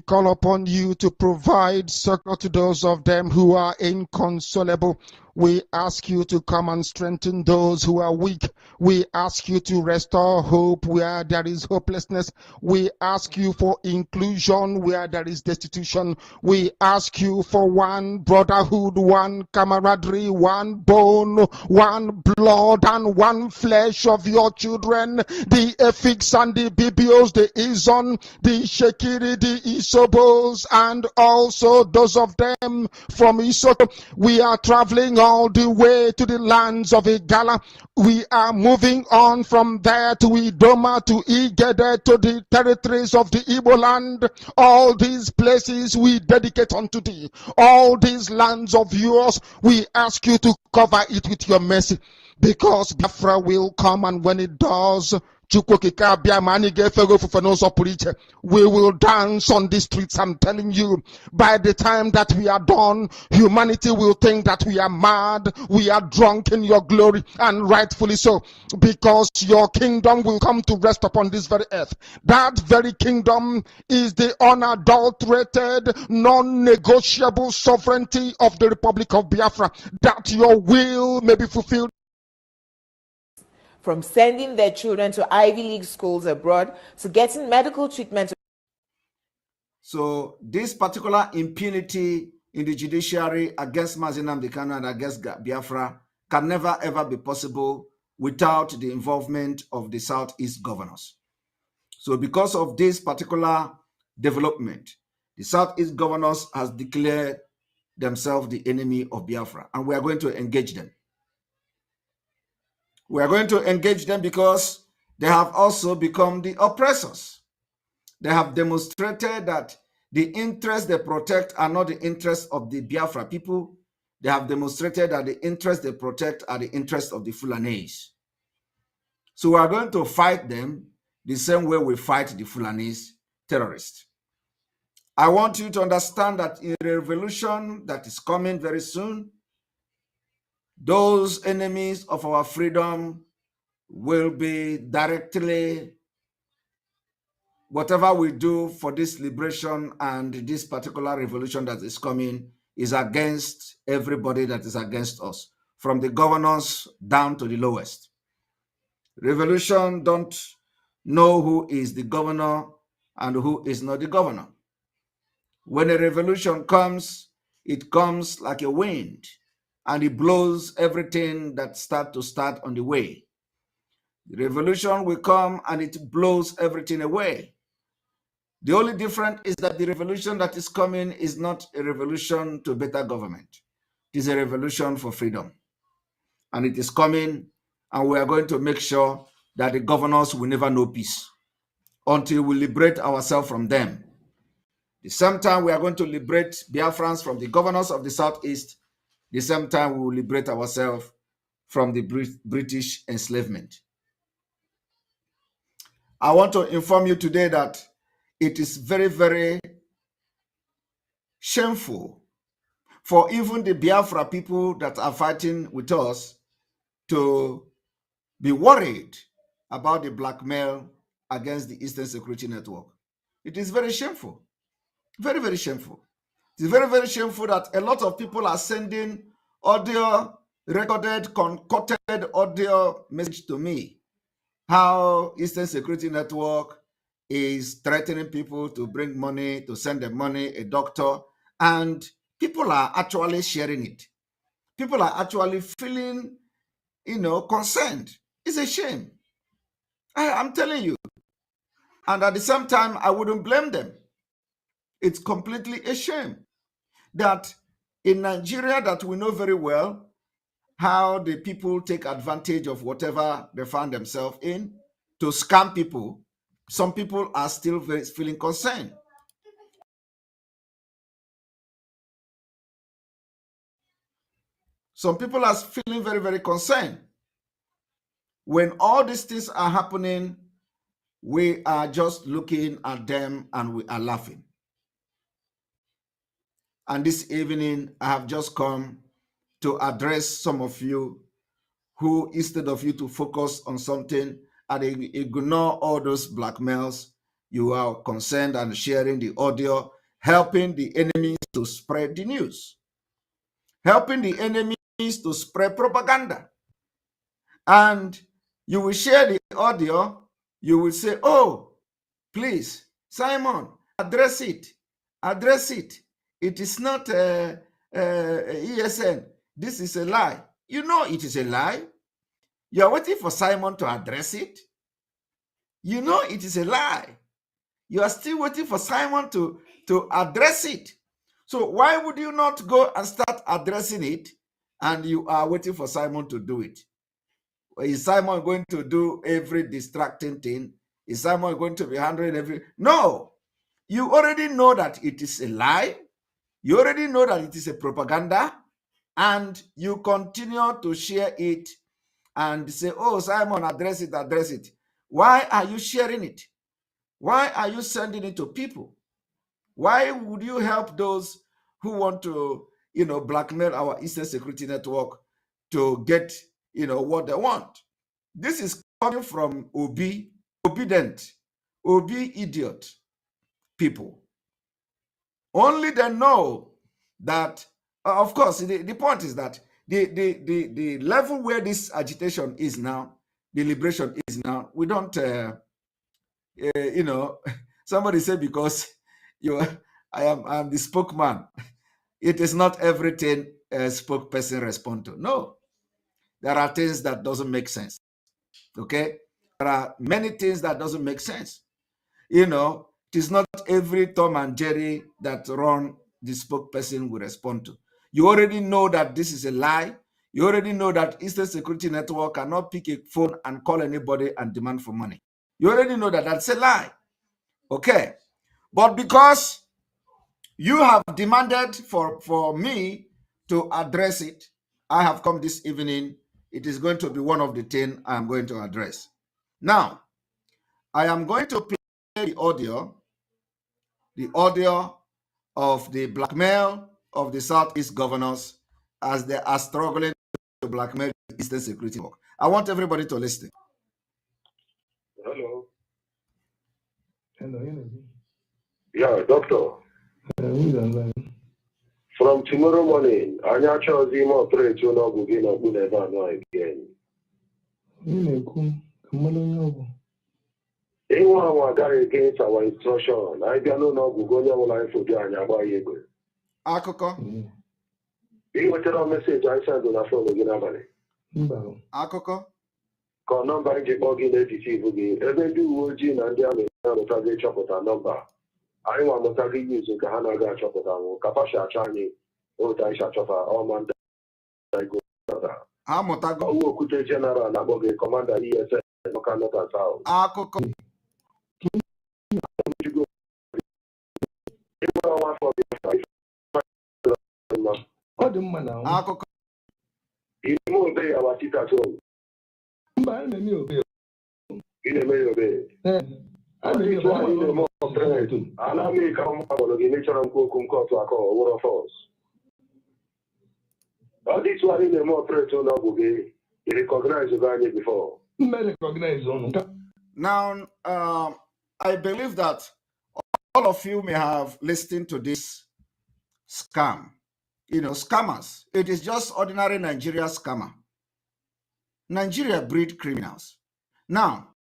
call upon you to provide succor to those of them who are inconsolable. We ask you to come and strengthen those who are weak. We ask you to restore hope where there is hopelessness. We ask you for inclusion where there is destitution. We ask you for one brotherhood, one camaraderie, one bone, one blood, and one flesh of your children. The Efiks and the Bibios, the Izon, the Shekiri, the Isobos, and also those of them from Isoto. We are traveling all the way to the lands of Igala. We are moving on from there to Idoma, to Igede, to the territories of the Igbo land. All these places we dedicate unto thee. All these lands of yours, we ask you to cover it with your mercy, because Biafra will come, and when it does, we will dance on the streets. I'm telling you, by the time that we are done, humanity will think that we are mad, we are drunk in your glory, and rightfully so, because your kingdom will come to rest upon this very earth. That very kingdom is the unadulterated, non-negotiable sovereignty of the Republic of Biafra, that your will may be fulfilled. From sending their children to Ivy League schools abroad to getting medical treatment. So this particular impunity in the judiciary against Mazi Nnamdi Kanu and against Biafra can never ever be possible without the involvement of the Southeast governors. So because of this particular development, the Southeast governors has declared themselves the enemy of Biafra, and we are going to engage them. We are going to engage them because they have also become the oppressors. They have demonstrated that the interests they protect are not the interests of the Biafra people. They have demonstrated that the interests they protect are the interests of the Fulanese. So we are going to fight them the same way we fight the Fulanese terrorists. I want you to understand that in a revolution that is coming very soon, those enemies of our freedom will be directly, whatever we do for this liberation and this particular revolution that is coming is against everybody that is against us, from the governors down to the lowest. Revolution don't know who is the governor and who is not the governor. When a revolution comes, it comes like a wind, and it blows everything that start on the way. The revolution will come and it blows everything away. The only difference is that the revolution that is coming is not a revolution to better government. It is a revolution for freedom. And it is coming, and we are going to make sure that the governors will never know peace until we liberate ourselves from them. The same time we are going to liberate Biafrans from the governors of the Southeast, the same time we will liberate ourselves from the British enslavement. I want to inform you today that it is very, very shameful for even the Biafra people that are fighting with us to be worried about the blackmail against the Eastern Security Network. It is very shameful. Very, very shameful. It is very, very shameful that a lot of people are sending audio, recorded, concocted audio message to me, how Eastern Security Network is threatening people to bring money, to send them money, a doctor, and people are actually sharing it. People are actually feeling, concerned. It's a shame. I'm telling you. And at the same time, I wouldn't blame them. It's completely a shame that in Nigeria, that we know very well how the people take advantage of whatever they find themselves in to scam people. Some people are still feeling concerned. Some people are feeling very, very concerned. When all these things are happening, we are just looking at them and we are laughing. And this evening, I have just come to address some of you who, instead of you to focus on something and ignore all those blackmails, you are concerned and sharing the audio, helping the enemies to spread the news, helping the enemies to spread propaganda. And you will share the audio, you will say, oh, please, Simon, address it. Address it. It is not ESN. This is a lie. You know it is a lie. You are waiting for Simon to address it. You know it is a lie. You are still waiting for Simon to address it. So why would you not go and start addressing it and you are waiting for Simon to do it? Is Simon going to do every distracting thing? Is Simon going to be handling every... No. You already know that it is a lie. You already know that it is a propaganda. And you continue to share it and say, oh, Simon, address it, address it. Why are you sharing it? Why are you sending it to people? Why would you help those who want to, blackmail our Eastern Security Network to get, what they want? This is coming from obedient, idiot people. Only they know that, of course, the point is that the level where this agitation is now, the liberation is now, we don't, somebody said because I'm the spokesman. It is not everything a spokesperson respond to. No, there are things that doesn't make sense. Okay, there are many things that doesn't make sense. It is not every Tom and Jerry that Ron, the spokesperson, will respond to. You already know that this is a lie. You already know that Eastern Security Network cannot pick a phone and call anybody and demand for money. You already know that that's a lie. Okay. But because you have demanded for me to address it, I have come this evening. It is going to be one of the 10 I'm going to address. Now, I am going to play the audio of the blackmail of the Southeast governors as they are struggling to blackmail the Eastern Security Network. I want everybody to listen. Hello. Yeah, doctor. From tomorrow morning, Anya Chozi mo pray to no begin of never know again. Anyone guy against our instruction, I don't know Gugonia will I forget Anya by Yego. Akoko. You will tell a message I sent on a phone again. Akoko. Call number in the buggy negative. Every do Jin and the other chopper number. I want to tell you using Kahanaga chopper, Kapasha Chani, or Taisha chopper, or Manda. Amotago. Who could general Naboge commander ESN, no cannot as out. Akoko. Akoko. You obey our sit at home. In a mail obey. I mean, more threat. And I may come out of the nature of Kokum Court to a call, one of us. But this one in a more threat to Naboge. He recognized the value before. Now, I believe that all of you may have listened to this scam. Scammers. It is just ordinary Nigeria scammer. Nigeria breed criminals. Now,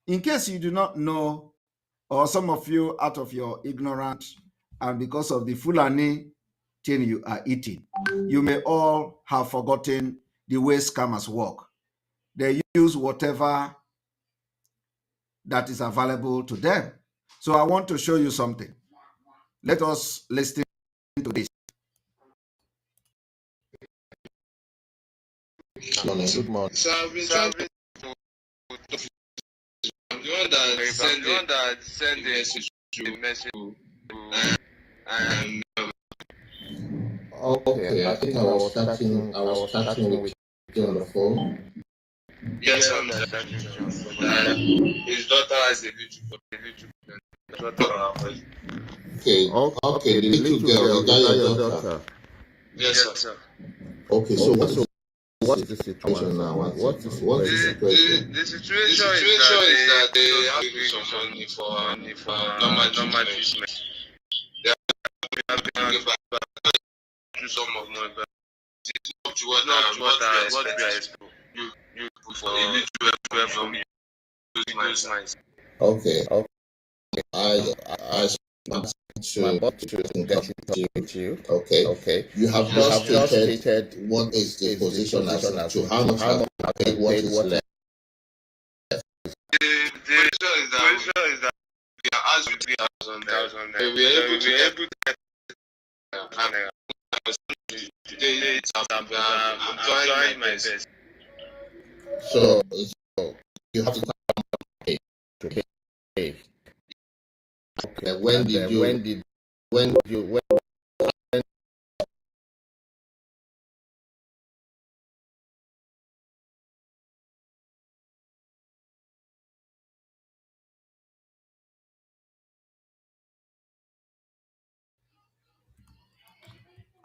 in case you do not know, or some of you out of your ignorance, and because of the Fulani thing you are eating, you may all have forgotten the way scammers work. They use whatever that is available to them. So I want to show you something. Let us listen to this. Good morning. So I've been trying to... I'm the one that sent the message to okay, I think I was starting with you on the phone. Yes, I'm starting with you on the phone. His daughter has a little Okay, the little girl, is that your daughter? Yes, sir. Okay, so What's the situation now? What's the situation? The situation is that they have to give some money for normal treatment. They have been given to some of money, but it's not to what we are expecting. You for a little from you. Those minds. Okay. I to get with you. Okay. You have just stated what is the position as to how much have paid, what is left. The position is that we are asked with 3,000. We are able to get today. I'm trying my best. So you have to pay. Okay. When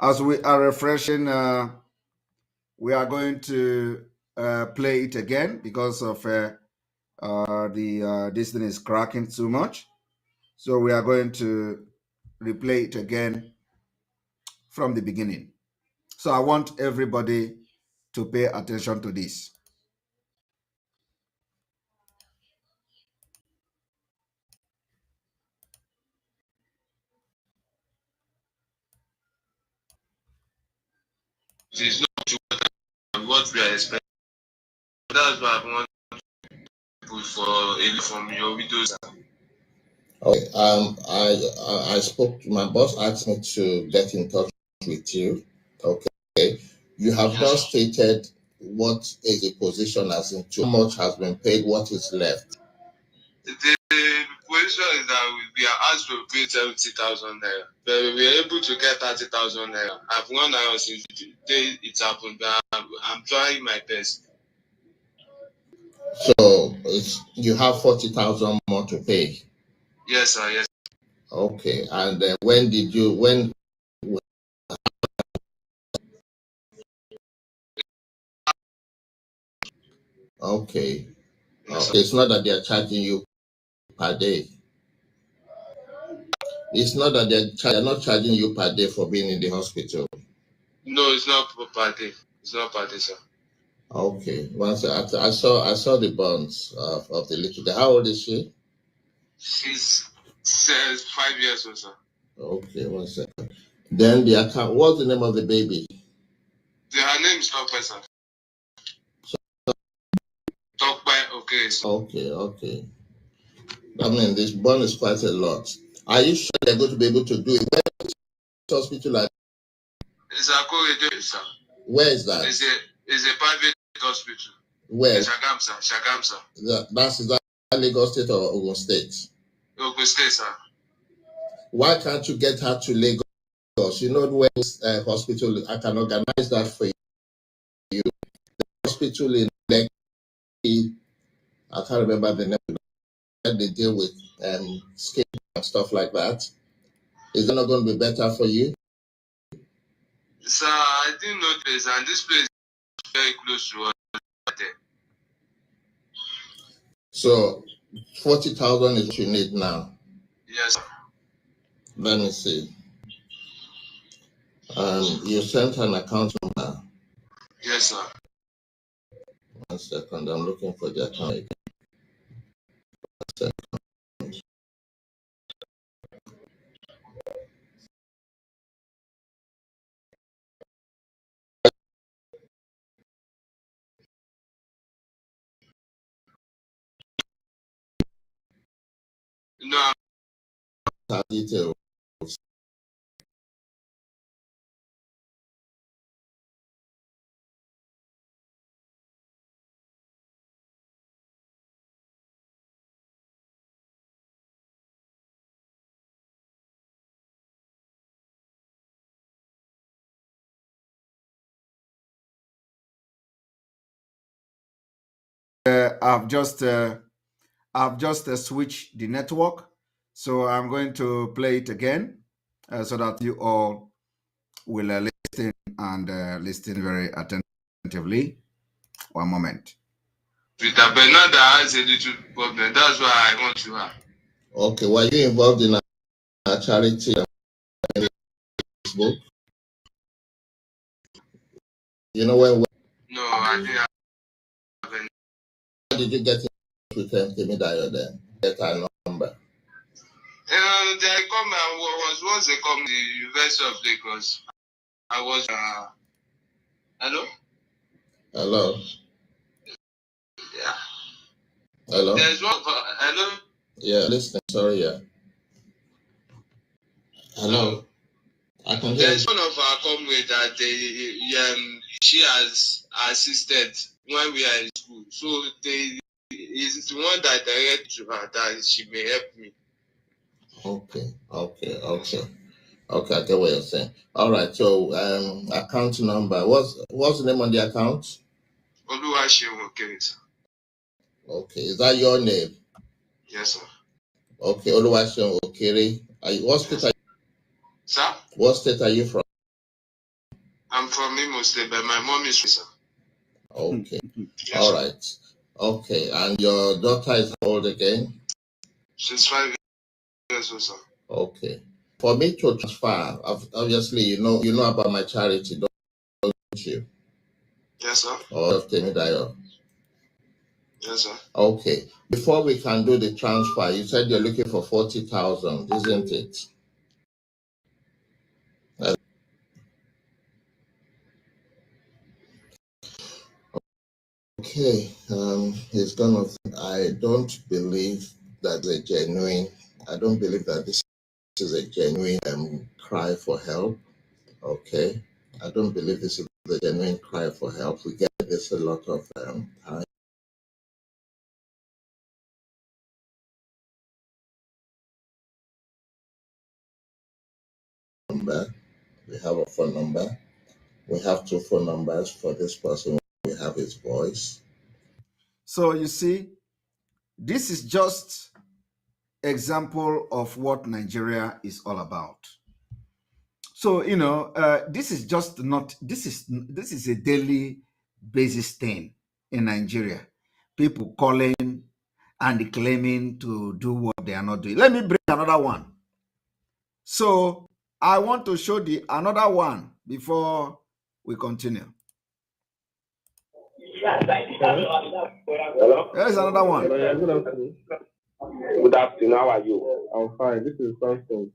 As we are refreshing, we are going to play it again because of this thing is cracking too much. So we are going to replay it again from the beginning. So I want everybody to pay attention to this. It is not to what we are expecting. That's why I want people for a from your widows. Okay. I spoke to my boss, asked me to get in touch with you. Okay. You have not stated what is the position as in too much has been paid, what is left. The position is that we are asked to pay 70,000 naira, but we are able to get 30,000 naira. I've gone around since the day it happened, but I'm trying my best. So you have 40,000 more to pay. Yes, sir. Yes. Okay. And when did you Okay. Yes, It's not that they are charging you per day. It's not that they're not charging you per day for being in the hospital. No, it's not per day. It's not per day, sir. Okay. Once I saw the bonds of the little girl. How old is she? She's 5 years old, sir. Okay, 1 second. Then the account. What's the name of the baby? Her name is Tokwe, sir. Tokwe, okay. Sir. Okay. I mean, this bond is quite a lot. Are you sure they're going to be able to do it? Where is the hospital at? It's a corridor, sir. Where is that? It's a private hospital. Where? Shagam, sir. Is that Lagos State or Ogun State? Ogun State, sir. Why can't you get her to Lagos? You know where hospital? I can organize that for you. The hospital in Lekki, I can't remember the name. They deal with skin and stuff like that. Is that not going to be better for you? Sir, I didn't know this, and this place is very close to us. So 40,000 is what you need now. Yes, sir. Let me see. You sent an account number. Yes, sir. 1 second. I'm looking for the account again. 1 second. No, Details. I've just switched the network, so I'm going to play it again so that you all will listen and listen very attentively. attentively. One moment. Peter Bernard has a little problem. That's why I want to have. Okay, were you involved in a charity on Facebook? You know when? No, I didn't have any. How did you get in touch with Temidayo then? Get her number. They come and once they come to the University of Lagos. I was hello? Hello? Yeah. Hello? There's one hello? Yeah, listening. Sorry, yeah. Hello? I can hear There's you. one of our comrades that she has assisted when we are in school. So is the one that direct to her that she may help me. Okay, I get what you're saying. All right, so account number. What's the name on the account? Oluwaseun Okere, sir. Okay, is that your name? Yes, sir. Okay, Oluwaseun Okere. What state are you? Sir? What state are you from? I'm from Imo State, but my mom is sir. Okay. Yes, All right. Okay, and your daughter is how old again? She's 5 years old, sir. Okay. For me to transfer, obviously, you know about my charity, don't you? Yes, sir. Or of Temidayo. Yes, sir. Okay. Before we can do the transfer, you said you're looking for 40,000, isn't it? Okay. It's gonna. I don't believe that I don't believe that this is a genuine cry for help. Okay. I don't believe this is a genuine cry for help. We get this a lot of time. We have a phone number. We have 2 phone numbers for this person. We have his voice. So you see, this is just example of what Nigeria is all about. So this is just not. This is a daily basis thing in Nigeria. People calling and claiming to do what they are not doing. Let me bring another one. So I want to show another one before we continue. Hello? There's another one. Hello, yeah, good afternoon. Good afternoon. How are you? I'm fine. This is Samson.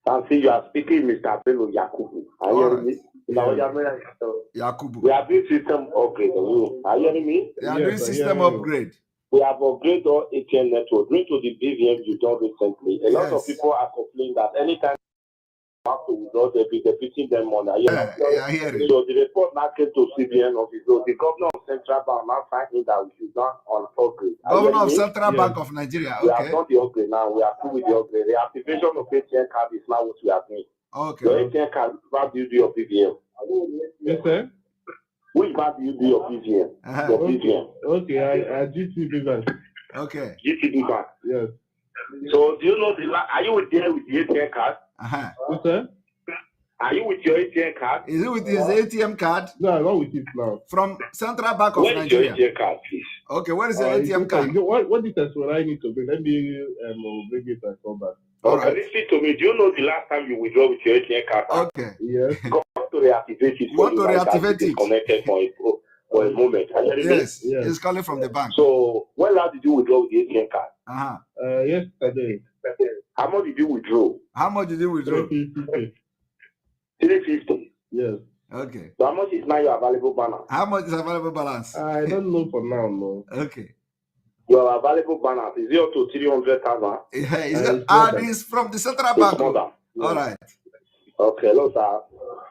I see you are speaking, Mr. Bello Yakubu. Are you hearing me? Yakubu. We are doing system upgrade. Are you hearing me? They are doing system upgrade. We have upgraded our ATM network. Due to the BVM you done recently, a lot of people are complaining that anytime you have to withdraw, they'll be debiting them money. So the report now came to CBN office. So the governor of Central Bank now finding that we should not on upgrade. Governor of Central Bank of Nigeria. We have done the upgrade now. We are through with the upgrade. The activation of ATM card is now what we are doing. Okay. Your ATM card, what do you do your BVM? Yes, sir. Which bank do you do your BVM? Your BVM. Okay, I GTB Bank. Okay. GTB Bank. Yes. So do you know are you there with the ATM card? Yes, sir. Are you with your ATM card? Is it with his ATM card? No, I'm not with it now. From Central Bank of Where Nigeria. Where is your ATM card, please? Okay, where is the ATM card? What details will I need to bring? Let me bring it and come back. Okay, listen to me. Do you know the last time you withdraw with your ATM card? Okay. Yes. Come to reactivate it. You want to reactivate it? Connected for a moment. Yes. It's calling from the bank. So when last did you withdraw with the ATM card? Yesterday. How much did you withdraw? How much did you withdraw? 350. Yes. Okay. So how much is now your available balance? How much is available balance? I don't know for now, no. Okay. Your available balance is 0 to 300,000. It's from the Central Bank. All right. Okay, hello, sir.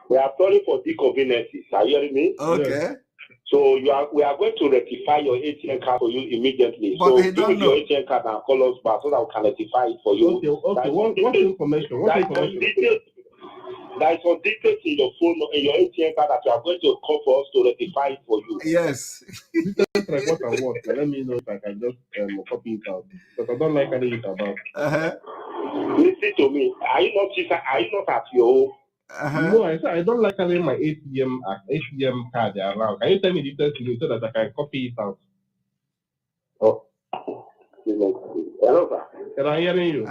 We are sorry for inconveniences. Are you hearing me? Okay. Yes. So we are going to rectify your ATM card for you immediately. But so he don't know. Your ATM card and call us back so that we can rectify it for you. Okay. What information? There is some details in your phone, in your ATM card that you are going to call for us to rectify it for you. Yes. Details like what and what. Let me know if I can just copy it out. Because I don't like any it about. Listen to me. Are you not at your home? No, I said I don't like having my ATM card around. Can you tell me the details to me so that I can copy it out? Oh. Hello, sir. Can I hear you?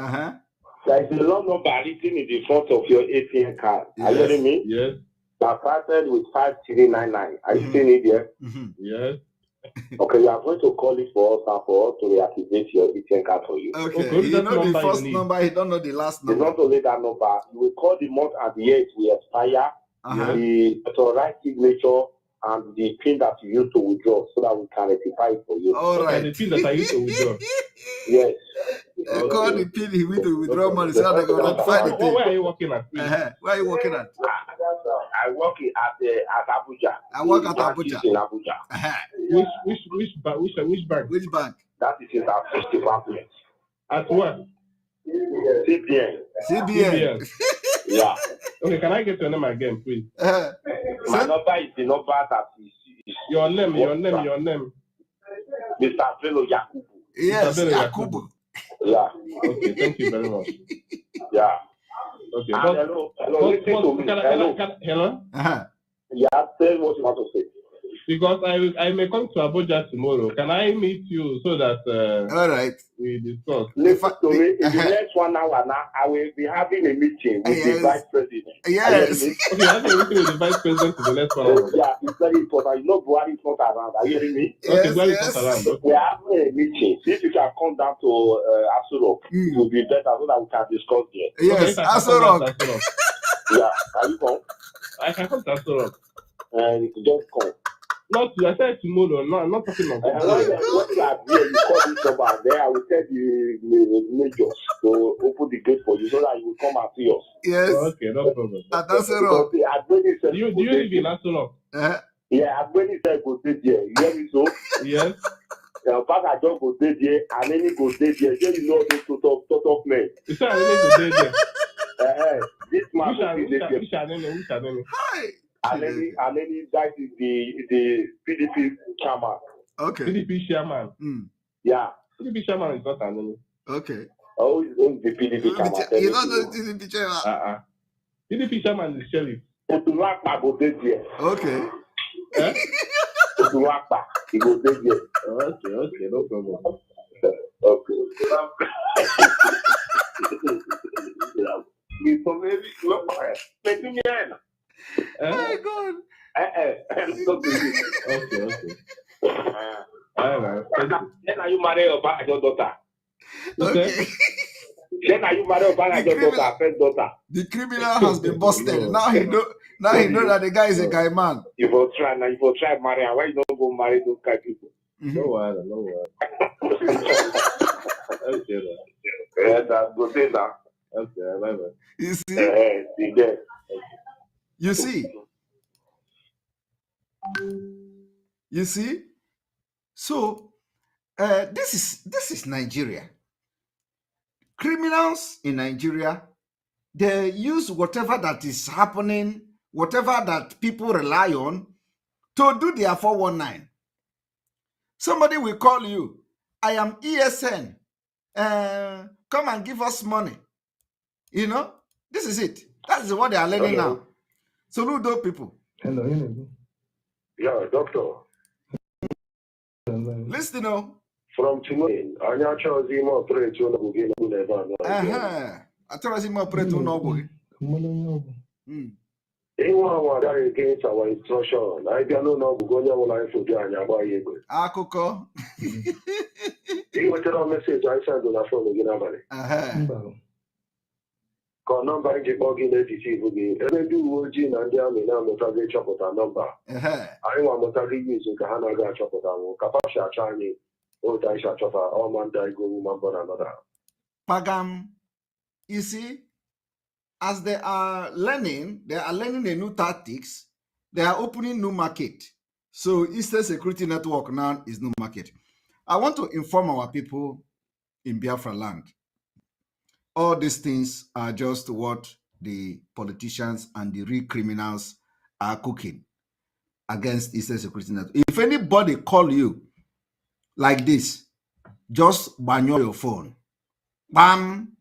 There is a long number written in the front of your ATM card. Are you hearing me? Yes. That started with 5399. Are you seeing it there? Yes. Okay, we are going to call it for us and for us to reactivate your ATM card for you. Okay, you know the first number, you don't know the last It's number. not only that number. You will call the month and the year it will expire, the authorized signature, and the pin that you use to withdraw so that we can rectify it for you. All right. The pin that I used to withdraw. Yes. You call the pin, he will to withdraw money so that they go rectify the thing. Where are you working at? Where are you working at? I work at Abuja. I work at Abuja. In Abuja. Which bank? Which bank? That is in our first department. At what? CBN. Yeah. Okay, can I get your name again, please? My number is the number that is your name. Mr. Bello Yakubu. Yes, Yakubu. Yeah. Okay, thank you very much. Yeah. Okay. Hello. Listen to me. Hello. Yeah, tell what you want to say. Because I may come to Abuja tomorrow. Can I meet you so that all right, we discuss? Listen to me. In the next 1 hour now, I will be having a meeting with the vice president. Yes. Okay, having a meeting with the vice president in the next 1 hour. Yeah, it's very important. You know, Buhari is not around. Are you hearing me? Okay, Buhari is not around. Okay. We are having a meeting. If you can come down to Asurok, it will be better so that we can discuss there. Yes, okay, Asurok. Yeah, can you come? I can come to Asurok. And just come. Not I said tomorrow. No, I'm not talking about when you are here, you call this number there. I will tell the majors to open the gate for you so that you will come and see us. Yes. Okay, no problem. That's all. Do you live in Asurok? Yeah, Agbeni said go stay there. You hear me so? Yes. Back I don't go stay there, and then he go stay there. Then you know those top men. You said I need to stay there. This man which are name? Hi. And then that is the PDP chairman. Okay. PDP chairman. Yeah. PDP chairman is not an enemy. Okay. Oh, he's the PDP chairman. You don't know the PDP chairman. PDP chairman is sheriff. Otunwakpa go stay there. Okay. Otunwakpa, he go stay there. Okay, no problem. Okay. My God. Okay. All right. Then are you married your daughter? Okay. Then are you married your daughter, first daughter? The criminal has been busted. Now he know that the guy is a guy man. You will try marry. Why you don't go marry those kind of people? No worry. Okay. Yeah, that's good thing now. Okay, bye. You see? You see? So this is Nigeria. Criminals in Nigeria, they use whatever that is happening, whatever that people rely on to do their 419. Somebody will call you. I am ESN. Come and give us money. You know, this is it. That is what they are learning now. Soludo people. Hello. Yeah, doctor. Listen, from tomorrow, I chose him operate on the I told him operate on Nobu. Anyone against our instruction. I don't know going on life for Janya. Akoko. You will tell a message I sent on the phone again. Number in Wwtv. Every do OG and the army now motage chopota number. I want motage using Kahanaga chopota, Kapasha Chani, or Daisha Chopa, or Mandai go woman for another. Pagam, you see, as they are learning a new tactics, they are opening new market. So Eastern Security Network now is new market. I want to inform our people in Biafra land. All these things are just what the politicians and the real criminals are cooking against Eastern Security Network. If anybody call you like this, just ban your phone. Bam!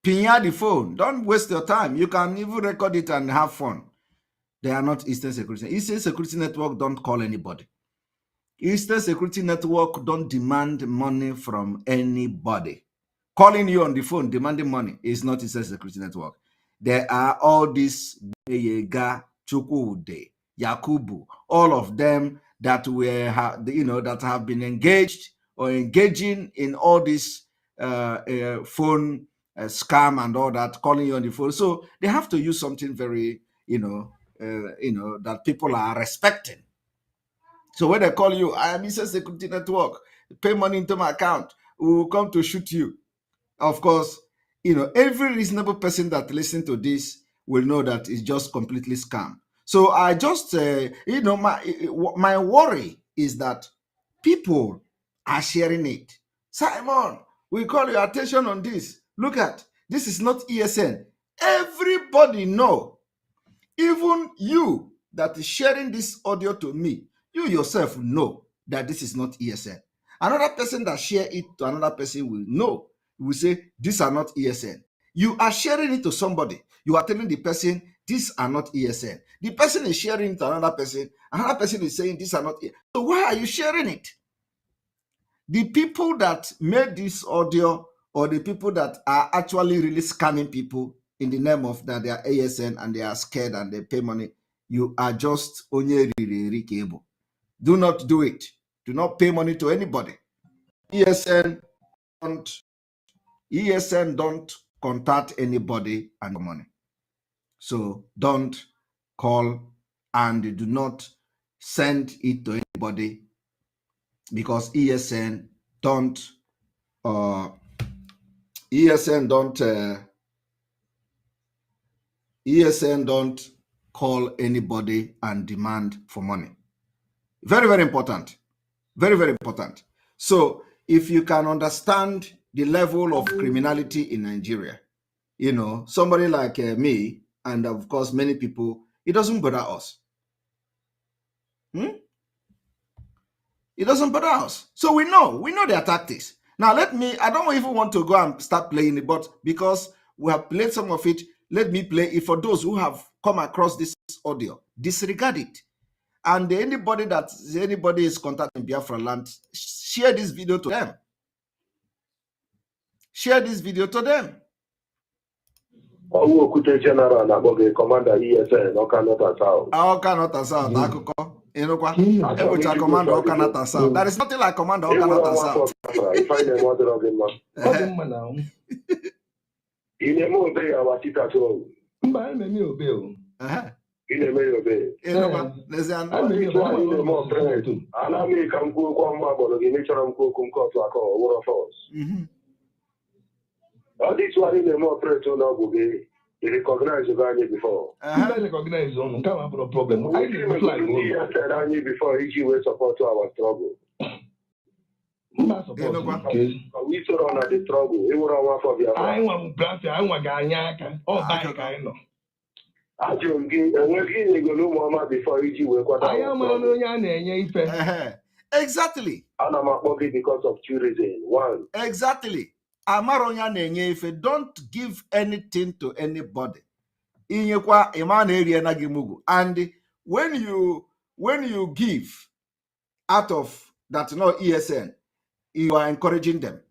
Pinya the phone. Don't waste your time. You can even record it and have fun. They are not Eastern Security. Eastern Security Network don't call anybody. Eastern Security Network don't demand money from anybody. Calling you on the phone, demanding money is not Eastern Security Network. There are all these Yega, Chukwude, Yakubu, all of them that were, that have been engaged or engaging in all this phone scam and all that, calling you on the phone. So they have to use something very, that people are respecting. So when they call you, I am Eastern Security Network, pay money into my account, we will come to shoot you. Of course, every reasonable person that listens to this will know that it's just completely scam. So I just, my worry is that people are sharing it. Simon, we call your attention on this. Look at, this is not ESN. Everybody know, even you that is sharing this audio to me, you yourself know that this is not ESN. Another person that share it to another person will know, will say, these are not ESN. You are sharing it to somebody. You are telling the person, these are not ESN. The person is sharing it to another person is saying, these are not ESN. So why are you sharing it? The people that made this audio, or the people that are actually really scamming people in the name of that they are ASN and they are scared and they pay money, you are just onye riri cable. Do not do it. Do not pay money to anybody. ESN don't contact anybody and money. So don't call and do not send it to anybody, because ESN don't call anybody and demand for money. Very, very important. Very, very important. So if you can understand the level of criminality in Nigeria, somebody like me, and of course many people, it doesn't bother us. It doesn't bother us. So we know their tactics. Now I don't even want to go and start playing it, but because we have played some of it, let me play it for those who have come across this audio. Disregard it. And anybody is contacting Biafra land, share this video to them. Share this video to them. Okute General na Commander ESN, Okanota South. Okanota South, Akuko. Commander Okanota South. There is nothing like Commander Okanota South. If I know what they're in a more day, I was it at all. In a mail obey. And I make come go one marble, the nature of Kukum Koto, or of us. This one in a more threat to now be. He recognized the value before. I recognize on come up with a problem. I didn't flag before he will support to our struggle. We saw on the struggle. He would have for the I want Brassy, I want Ganyaka, or Baikano. I don't give a working Mama before he will go. I am on exactly. And I'm okay because of two reasons. One, exactly. Amaronya nenye ife, don't give anything to anybody. Inyekwa iman area na gimugu. And when you give out of that ESN, you are encouraging them.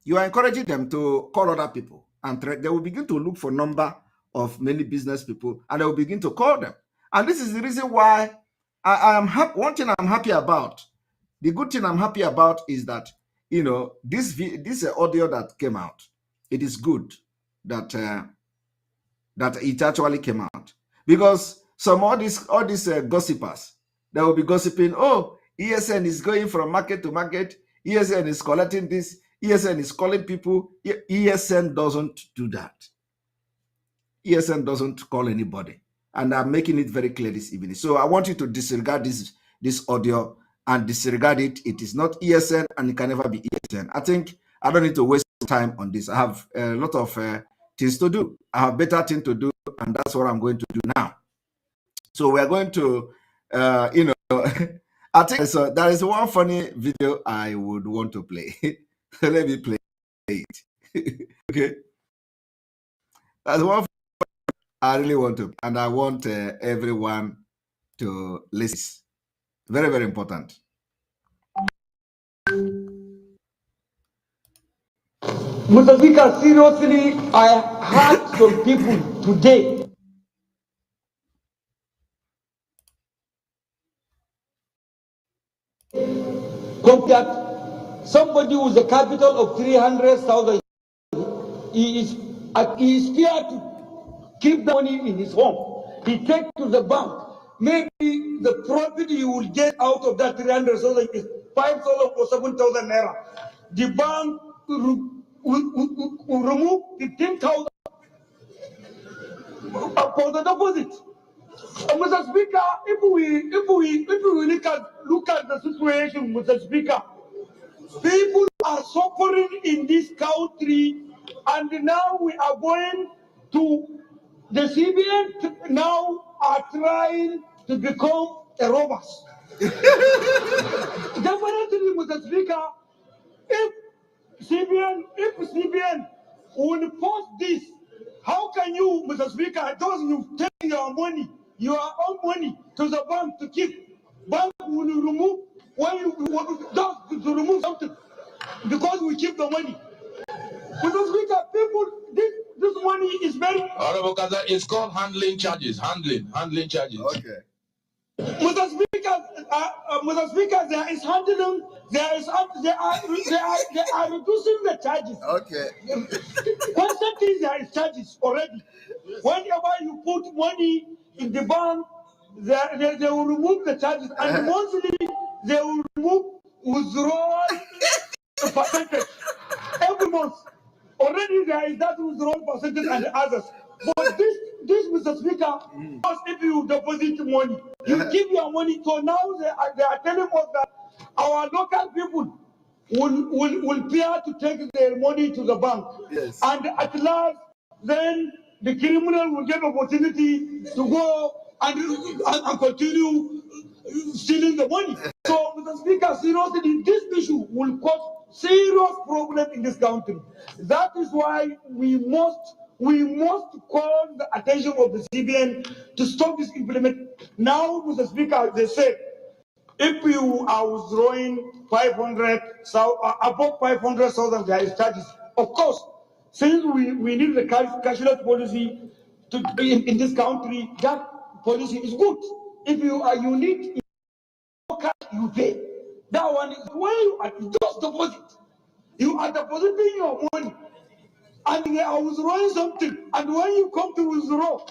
You are encouraging them to call other people, and they will begin to look for number of many business people, and they will begin to call them. And this is the reason why I am happy. One thing I'm happy about, the good thing I'm happy about is that this audio that came out, it is good that that it actually came out, because all these gossipers, they will be gossiping. Oh, ESN is going from market to market. ESN is collecting this. ESN is calling people. ESN doesn't do that. ESN doesn't call anybody, and I'm making it very clear this evening. So I want you to disregard this audio and disregard it. It is not ESN, and it can never be ESN. I think I don't need to waste time on this. I have a lot of things to do. I have better things to do, and that's what I'm going to do now. So we're going to, I think so. There is one funny video I would want to play. Let me play it. Okay. That's one I really want to, and I want everyone to listen. Very, very important. Mr. Speaker, seriously, I heard some people today that somebody with a capital of 300,000, he is scared to keep the money in his home. He takes to the bank. Maybe the profit you will get out of that 300,000 is 5,000 or 7,000 naira. The bank will remove 15,000 for the deposit. Mr. Speaker, if we look at the situation, Mr. Speaker, people are suffering in this country, and now we are going to the CBN now are trying to become a robbers. Definitely, Mr. Speaker, if CBN will post this, how can you, Mr. Speaker, those you take your money, your own money to the bank to keep, bank will remove when you just to remove something because we keep the money. Mr. Speaker, people, this money is very. Honorable Kaza, it's called handling charges. Handling charges. Okay. Mr. Speaker, there is handling. They are reducing the charges. Okay. Constantly there is charges already. Whenever you put money in the bank, they will remove the charges, and monthly they will remove withdrawal percentage every month. Already there is that withdrawal percentage and the others. But this, Mr. Speaker, because if you deposit money, you give your money. So now they are telling us that our local people will fear to take their money to the bank. Yes. And at last, then the criminal will get opportunity to go and continue stealing the money. So, Mr. Speaker, seriously, this issue will cause serious problem in this country. That is why we must call the attention of the CBN to stop this implement. Now, Mr. Speaker, they said, if you are withdrawing 500, above 500,000, there is charges. Of course, since we need the cashless policy in this country, that policy is good. If you are unique, you pay. That one is when you are just deposit. You are depositing your money, and they are withdrawing something. And when you come to withdraw,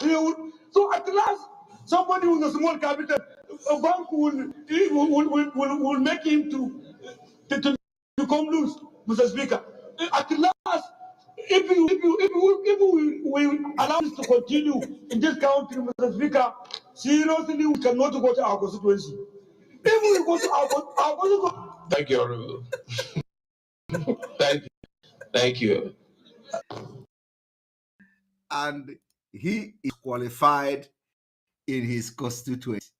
so at last, somebody with a small capital, a bank will make him to become loose, Mr. Speaker. At last, if we allow this to continue in this country, Mr. Speaker, seriously, we cannot go to our constituency. If we go to our constituency. Thank you, Honorable. Thank you. And he is qualified in his constituency.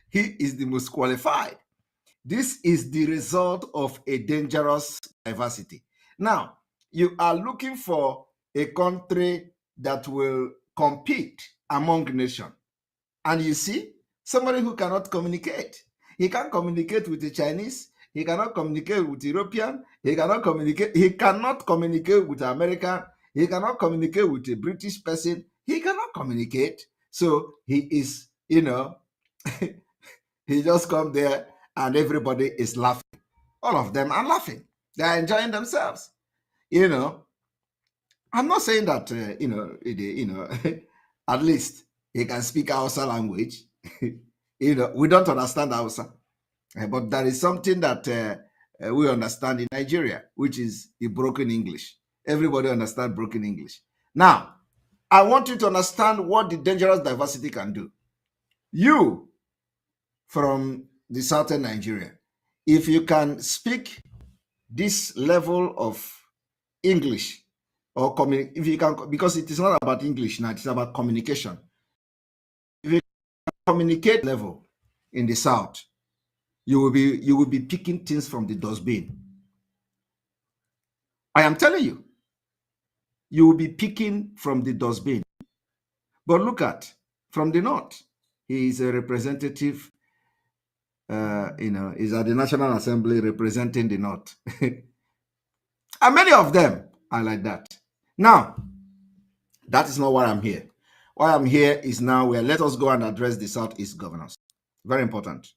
He is the most qualified. This is the result of a dangerous diversity. Now, you are looking for a country that will compete among nations. And you see, somebody who cannot communicate. He can't communicate with the Chinese. He cannot communicate with European. He cannot communicate with American. He cannot communicate with a British person. He cannot communicate. So he is, he just come there and everybody is laughing. All of them are laughing. They are enjoying themselves. I'm not saying that, at least he can speak Hausa language. We don't understand Hausa. But there is something that we understand in Nigeria, which is the broken English. Everybody understands broken English. Now, I want you to understand what the dangerous diversity can do. You, from the southern Nigeria, if you can speak this level of English, or if you can, because it is not about English now, it's about communication. If you can communicate level in the south, you will be picking things from the dustbin. I am telling you. you will be picking from the dustbin. But look at, from the north, he is a representative, is at the National Assembly representing the north. And many of them are like that. Now, that is not why I'm here. Why I'm here is now where let us go and address the Southeast governors. Very important.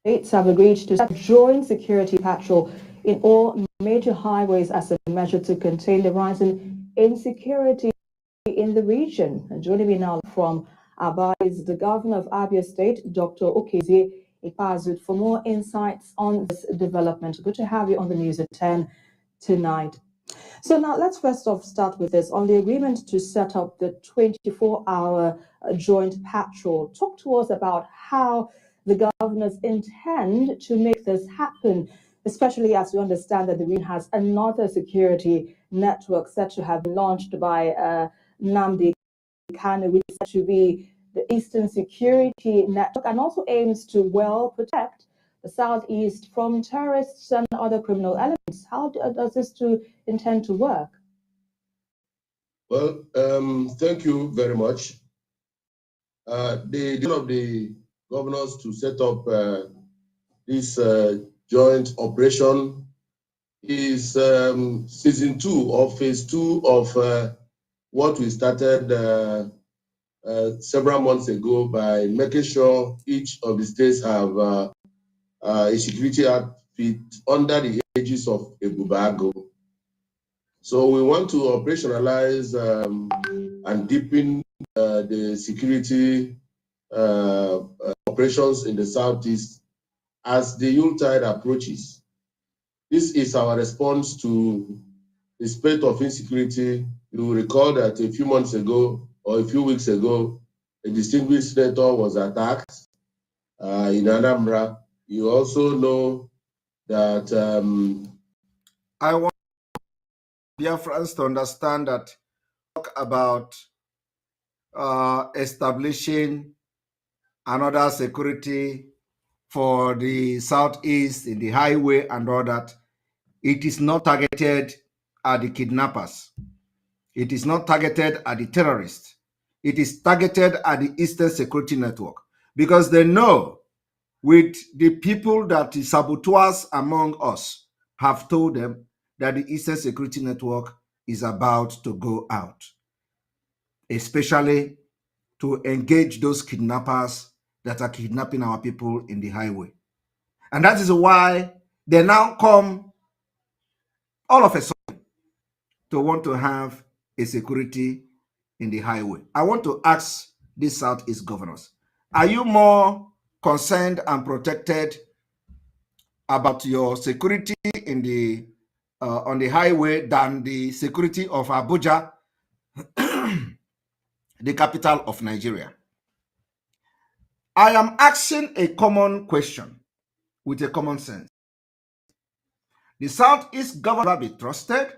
States have agreed to set joint security patrol in all major highways as a measure to contain the rising insecurity in the region. And joining me now from Aba is the governor of Abia State, Dr. Okezie Ikpeazu, for more insights on this development. Good to have you on the news at 10 tonight. So now let's first off start with this. On the agreement to set up the 24-hour joint patrol, talk to us about how the governors intend to make this happen, especially as we understand that the region has another security network set to have been launched by Nnamdi Kanu, which is said to be the Eastern Security Network, and also aims to well protect the Southeast from terrorists and other criminal elements. How does this intend to work? Well, thank you very much. The decision of the governors to set up this joint operation is season 2 or phase 2 of what we started several months ago by making sure each of the states have a security outfit under the aegis of a Bubago. So we want to operationalize and deepen the security operations in the Southeast as the Yuletide approaches. This is our response to the spate of insecurity. You will recall that a few months ago or a few weeks ago, a distinguished senator was attacked in Anambra. You also know that I want Biafrans to understand that talk about establishing another security for the Southeast in the highway and all that. It is not targeted at the kidnappers. It is not targeted at the terrorists. It is targeted at the Eastern Security Network because they know with the people that the saboteurs among us have told them that the Eastern Security Network is about to go out, especially to engage those kidnappers that are kidnapping our people in the highway. And that is why they now come all of a sudden to want to have a security in the highway. I want to ask these Southeast governors, are you more concerned and protected about your security in the on the highway than the security of Abuja, the capital of Nigeria? I am asking a common question with a common sense. The Southeast government be trusted.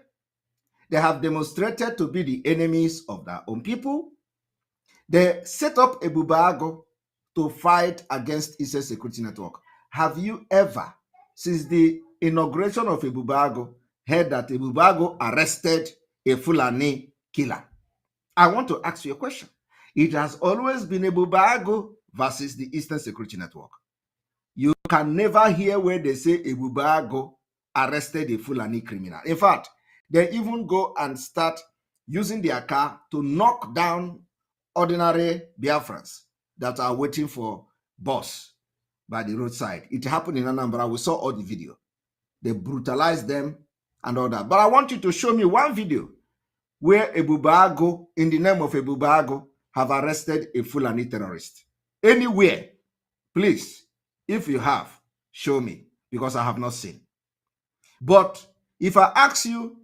They have demonstrated to be the enemies of their own people. They set up a Bubago to fight against Eastern Security Network. Have you ever, since the inauguration of a Bubago, heard that a Bubago arrested a Fulani killer? I want to ask you a question. It has always been a Bubago versus the Eastern Security Network. You can never hear where they say a Bubago arrested a Fulani criminal. In fact, they even go and start using their car to knock down ordinary Biafrans that are waiting for bus by the roadside. It happened in Anambra. We saw all the video. They brutalized them and all that. But I want you to show me one video where a Bubago, in the name of a Bubago, have arrested a Fulani terrorist. Anywhere, please. If you have, show me, because I have not seen. But if I ask you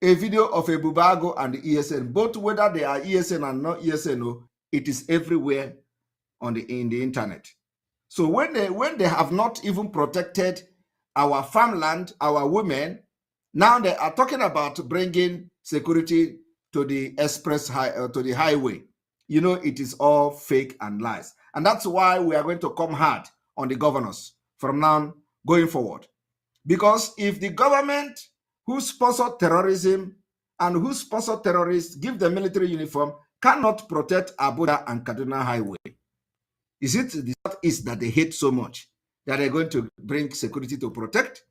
a video of a Bubago and the ESN, both whether they are ESN and not ESN, it is everywhere in the internet. So when they have not even protected our farmland, our women, now they are talking about bringing security to the to the highway. You know, it is all fake and lies. And that's why we are going to come hard on the governors from now going forward. Because if the government who sponsor terrorism and who sponsor terrorists give the military uniform cannot protect Abuja and Kaduna highway, is it the Southeast that they hate so much that they're going to bring security to protect?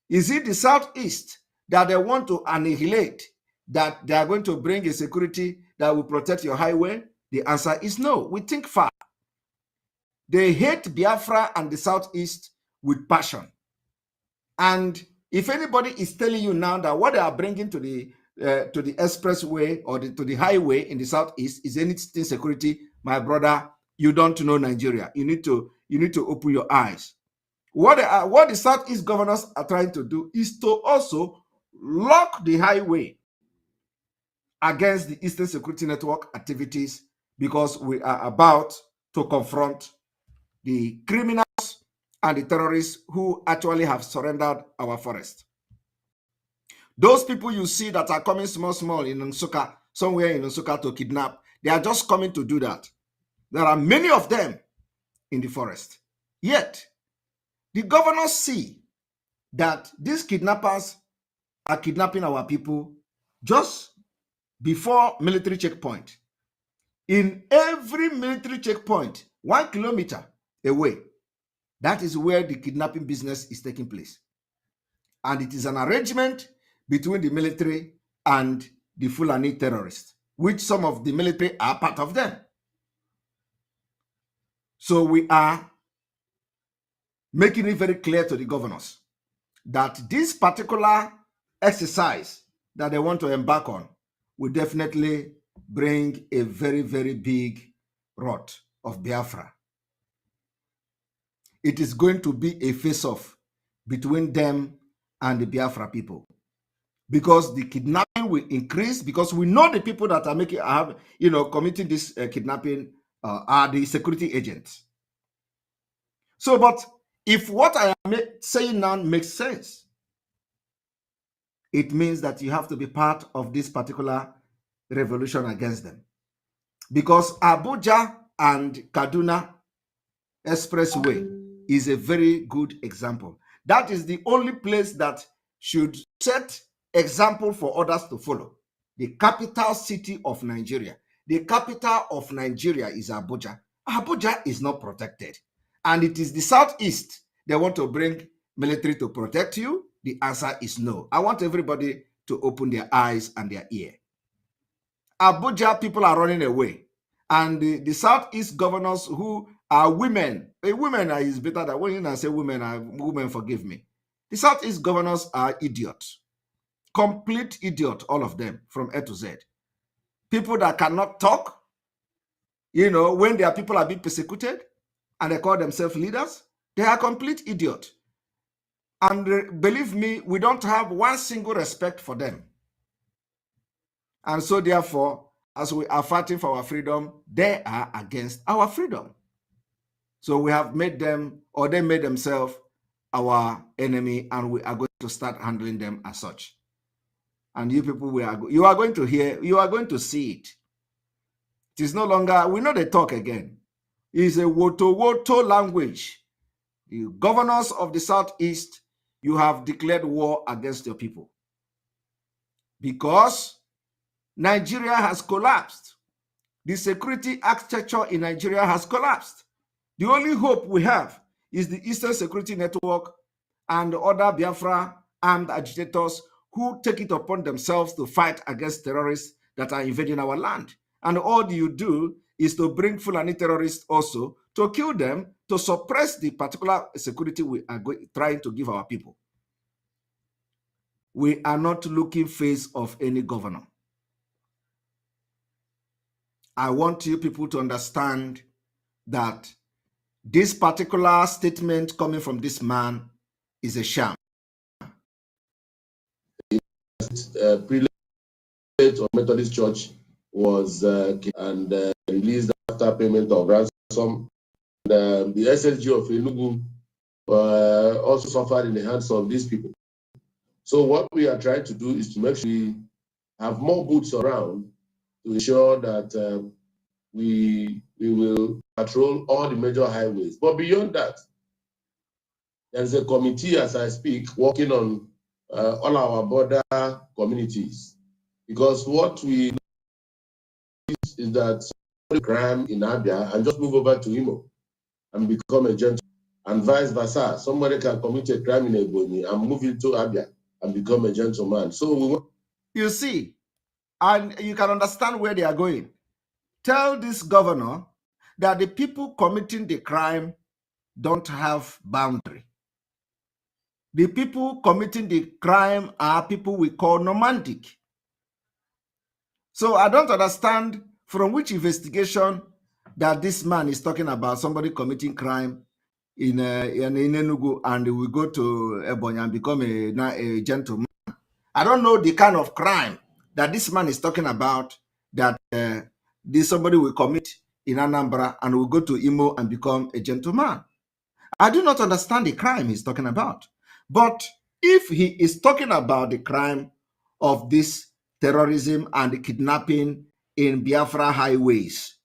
Is it the Southeast that they want to annihilate, that they are going to bring a security that will protect your highway? The answer is no. We think far. They hate Biafra and the Southeast with passion. And if anybody is telling you now that what they are bringing to the expressway or to the highway in the Southeast is anything security, my brother, you don't know Nigeria. You need to open your eyes. What the Southeast governors are trying to do is to also lock the highway against the Eastern Security Network activities, because we are about to confront the criminals and the terrorists who actually have surrendered our forest. Those people you see that are coming small in Nsukka, somewhere in Nsukka to kidnap, they are just coming to do that. There are many of them in the forest. Yet, the governors see that these kidnappers are kidnapping our people just before military checkpoint. In every military checkpoint, 1 kilometer away, that is where the kidnapping business is taking place. And it is an arrangement between the military and the Fulani terrorists, which some of the military are part of them. So we are making it very clear to the governors that this particular exercise that they want to embark on will definitely bring a very, very big rot of Biafra. It is going to be a face-off between them and the Biafra people, because the kidnapping will increase, because we know the people that are committing this kidnapping are the security agents. So, but if what I am saying now makes sense, it means that you have to be part of this particular revolution against them. Because Abuja and Kaduna Expressway is a very good example. That is the only place that should set example for others to follow. The capital city of Nigeria. The capital of Nigeria is Abuja. Abuja is not protected. And it is the Southeast. They want to bring military to protect you. The answer is no. I want everybody to open their eyes and their ear. Abuja people are running away. And the Southeast governors who are women, women is better than when I say women forgive me. The Southeast governors are idiots. Complete idiot, all of them, from A to Z. People that cannot talk, when their people are being persecuted and they call themselves leaders, they are complete idiot. And believe me, we don't have one single respect for them. And so therefore, as we are fighting for our freedom, they are against our freedom. So we have made them, or they made themselves our enemy, and we are going to start handling them as such. And you people, you are going to hear, you are going to see it. It is no longer, we know they talk again. It's a woto language. The governors of the Southeast, you have declared war against your people. Because Nigeria has collapsed. The security architecture in Nigeria has collapsed. The only hope we have is the Eastern Security Network and other Biafra armed agitators who take it upon themselves to fight against terrorists that are invading our land. And all you do is to bring Fulani terrorists also to kill them, to suppress the particular security we are trying to give our people. We are not looking face of any governor. I want you people to understand that this particular statement coming from this man is a sham. Prelate of Methodist Church was released after payment of ransom the SSG of Enugu also suffered in the hands of these people. So what we are trying to do is to make sure we have more boots around to ensure that we will patrol all the major highways. But beyond that, there's a committee as I speak working on all our border communities. Because what we know is that crime in Abia and just move over to Imo and become a gentleman, and vice versa. Somebody can commit a crime in Ebonyi and move into Abia and become a gentleman. So we want. You see, and you can understand where they are going. Tell this governor that the people committing the crime don't have boundary. The people committing the crime are people we call nomadic. So I don't understand from which investigation that this man is talking about somebody committing crime in Enugu and we go to Ebonyi and become a gentleman. I don't know the kind of crime that this man is talking about that this somebody will commit in Anambra and will go to Imo and become a gentleman. I do not understand the crime he's talking about. But if he is talking about the crime of this terrorism and the kidnapping in Biafra highways,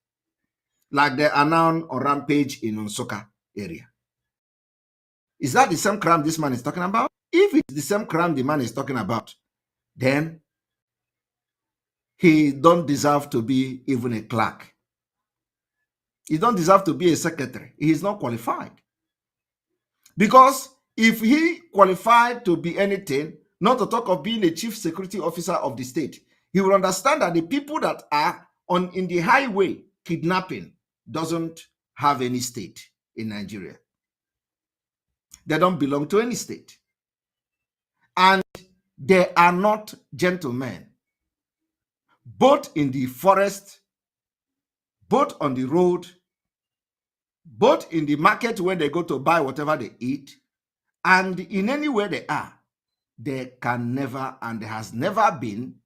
like the Anan or Rampage in Nsukka area, is that the same crime this man is talking about? If it's the same crime the man is talking about, then he don't deserve to be even a clerk. He don't deserve to be a secretary. He is not qualified. Because if he qualified to be anything, not to talk of being a chief security officer of the state, he will understand that the people that are in the highway kidnapping doesn't have any state in Nigeria. They don't belong to any state. And they are not gentlemen. Both in the forest, both on the road, both in the market where they go to buy whatever they eat, and in anywhere they are, they can never and there has never been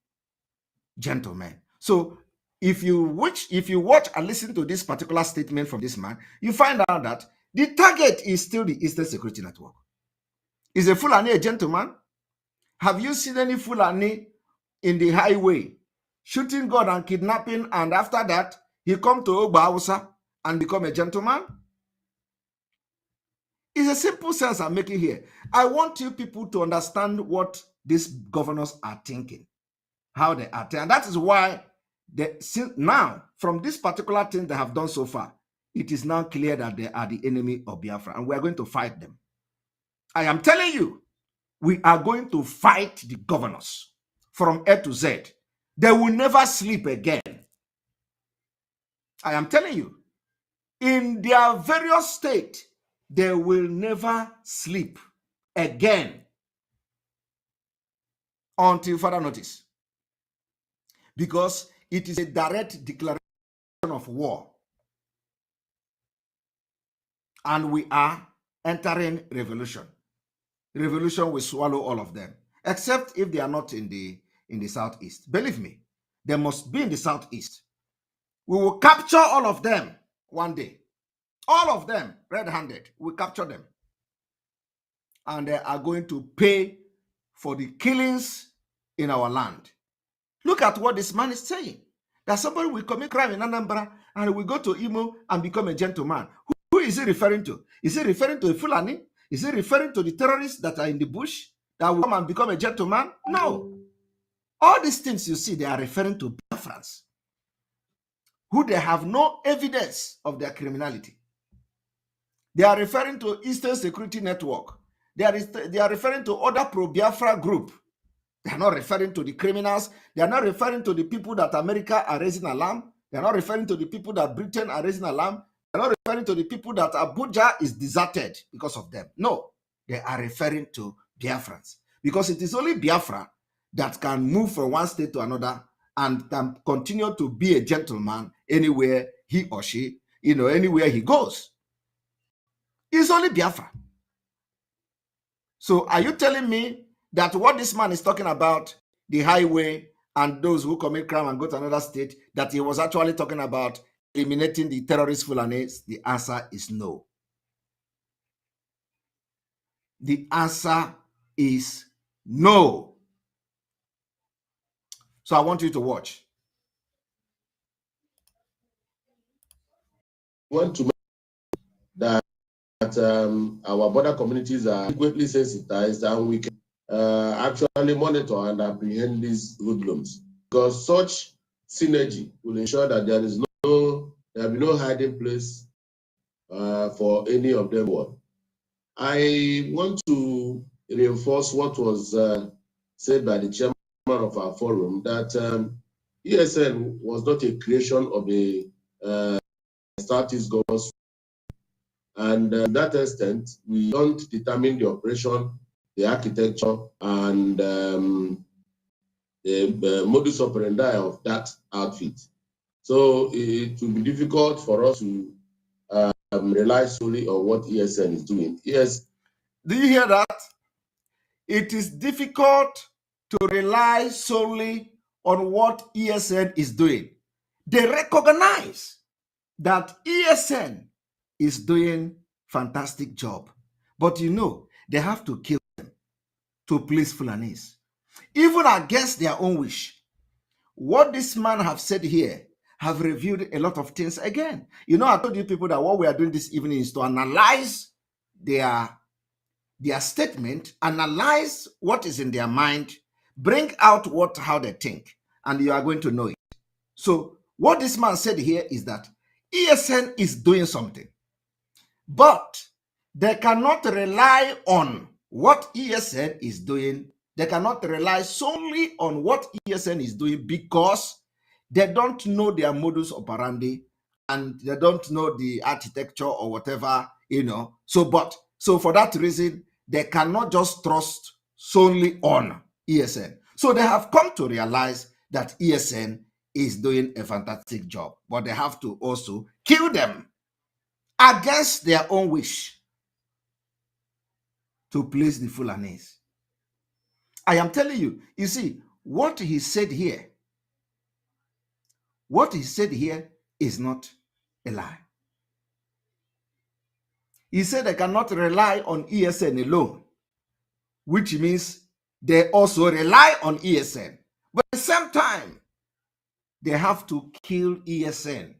gentlemen. So if you watch and listen to this particular statement from this man, you find out that the target is still the Eastern Security Network. Is a Fulani a gentleman? Have you seen any Fulani in the highway shooting gun and kidnapping, and after that he come to Ogba Hausa and become a gentleman? It's a simple sense I'm making here. I want you people to understand what these governors are thinking, how they are thinking. And that is why now, from this particular thing they have done so far, it is now clear that they are the enemy of Biafra, and we are going to fight them. I am telling you, we are going to fight the governors from A to Z. They will never sleep again. I am telling you, in their various state, they will never sleep again until further notice, because it is a direct declaration of war, and we are entering revolution. Revolution will swallow all of them, except if they are not in the southeast. Believe me, they must be in the southeast. We will capture all of them one day. All of them red-handed. We capture them, and they are going to pay for the killings in our land. Look at what this man is saying, that somebody will commit crime in Anambra and will go to Imo and become a gentleman. Who is he referring to? Is he referring to a Fulani? Is he referring to the terrorists that are in the bush that will come and become a gentleman? No. All these things you see, they are referring to Biafrans, who they have no evidence of their criminality. They are referring to Eastern Security Network. They are referring to other pro-Biafra group. They are not referring to the criminals. They are not referring to the people that America are raising alarm. They are not referring to the people that Britain are raising alarm. They are not referring to the people that Abuja is deserted because of them. No, they are referring to Biafrans, because it is only Biafra that can move from one state to another and can continue to be a gentleman anywhere he or she, anywhere he goes. It's only Biafra. So are you telling me that what this man is talking about, the highway and those who commit crime and go to another state, that he was actually talking about eliminating the terrorist Fulanis? The answer is no. The answer is no. So I want you to watch. I want to make that our border communities are adequately sensitized and we can actually monitor and apprehend these hoodlums, because such synergy will ensure that there will be no hiding place for any of them. I want to reinforce what was said by the chairman of our forum, that ESN was not a creation of a Southeast government. And to that extent, we don't determine the operation, the architecture, and the modus operandi of that outfit. So it will be difficult for us to rely solely on what ESN is doing. Yes. Do you hear that? It is difficult to rely solely on what ESN is doing. They recognize that ESN is doing fantastic job, but you know, they have to kill them to please Fulanis, even against their own wish. What this man have said here have revealed a lot of things again. You know, I told you people that what we are doing this evening is to analyze their statement, analyze what is in their mind, bring out how they think, and you are going to know it. So what this man said here is that ESN is doing something, but they cannot rely on what ESN is doing. They cannot rely solely on what ESN is doing because they don't know their modus operandi and they don't know the architecture or whatever, you know. So for that reason, they cannot just trust solely on ESN. So they have come to realize that ESN is doing a fantastic job, but they have to also kill them against their own wish to please the Fulanis. I am telling you, you see, what he said here is not a lie. He said they cannot rely on ESN alone, which means they also rely on ESN. But at the same time, they have to kill ESN